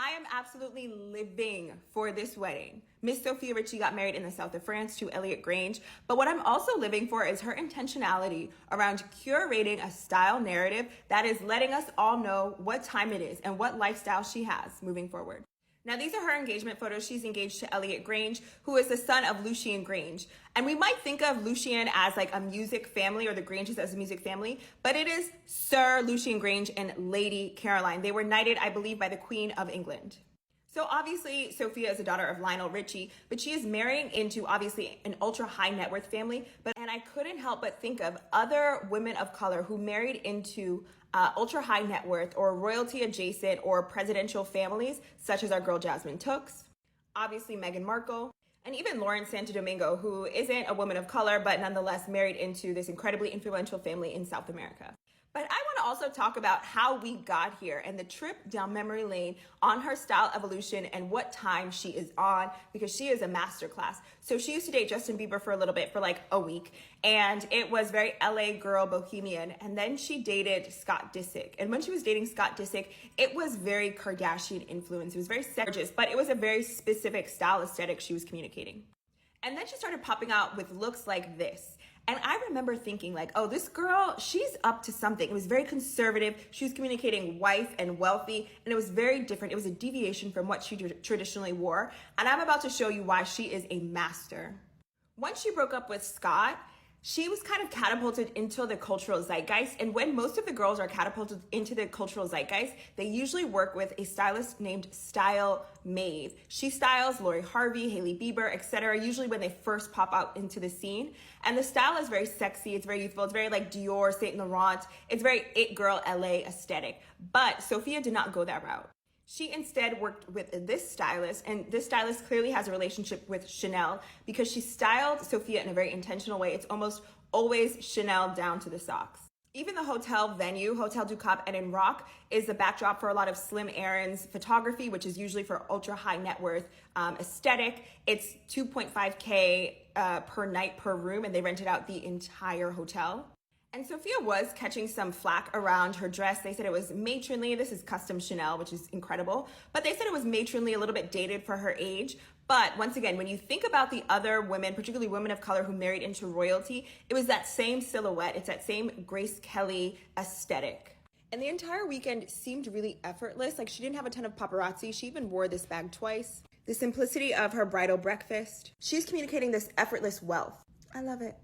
I am absolutely living for this wedding. Miss Sophia Richie got married in the south of France to Elliot Grange, but what I'm also living for is her intentionality around curating a style narrative that is letting us all know what time it is and what lifestyle she has moving forward. Now, these are her engagement photos. She's engaged to Elliot Grange, who is the son of Lucien Grange. And we might think of Lucien as like a music family, or the Granges as a music family, but it is Sir Lucien Grange and Lady Caroline. They were knighted, I believe, by the Queen of England. So obviously, Sophia is a daughter of Lionel Richie, but she is marrying into obviously an ultra high net worth family. And I couldn't help but think of other women of color who married into ultra high net worth or royalty adjacent or presidential families, such as our girl Jasmine Tooks, obviously Meghan Markle, and even Lauren Santo Domingo, who isn't a woman of color, but nonetheless married into this incredibly influential family in South America. But I want to also talk about how we got here and the trip down memory lane on her style evolution and what time she is on, because she is a masterclass. So she used to date Justin Bieber for a little bit, for like a week, and it was very LA girl bohemian. And then she dated Scott Disick. And when she was dating Scott Disick, it was very Kardashian influence. It was very gorgeous, but it was a very specific style aesthetic she was communicating. And then she started popping out with looks like this. And I remember thinking like, oh, this girl, she's up to something. It was very conservative. She was communicating wife and wealthy, and it was very different. It was a deviation from what she traditionally wore. And I'm about to show you why she is a master. Once she broke up with Scott, she was kind of catapulted into the cultural zeitgeist. And when most of the girls are catapulted into the cultural zeitgeist, they usually work with a stylist named Style Maeve. She styles Lori Harvey, Hailey Bieber, etc., usually when they first pop out into the scene. And the style is very sexy, it's very youthful, it's very like Dior, Saint Laurent, it's very it girl LA aesthetic. But Sophia did not go that route. She instead worked with this stylist, and this stylist clearly has a relationship with Chanel because she styled Sophia in a very intentional way. It's almost always Chanel down to the socks. Even the hotel venue, Hotel du Cap Eden Rock, is the backdrop for a lot of Slim Aaron's photography, which is usually for ultra high net worth aesthetic. It's 2.5K per night per room, and they rented out the entire hotel. And Sophia was catching some flack around her dress. They said it was matronly. This is custom Chanel, which is incredible. But they said it was matronly, a little bit dated for her age. But once again, when you think about the other women, particularly women of color who married into royalty, it was that same silhouette. It's that same Grace Kelly aesthetic. And the entire weekend seemed really effortless. Like, she didn't have a ton of paparazzi. She even wore this bag twice. The simplicity of her bridal breakfast. She's communicating this effortless wealth. I love it.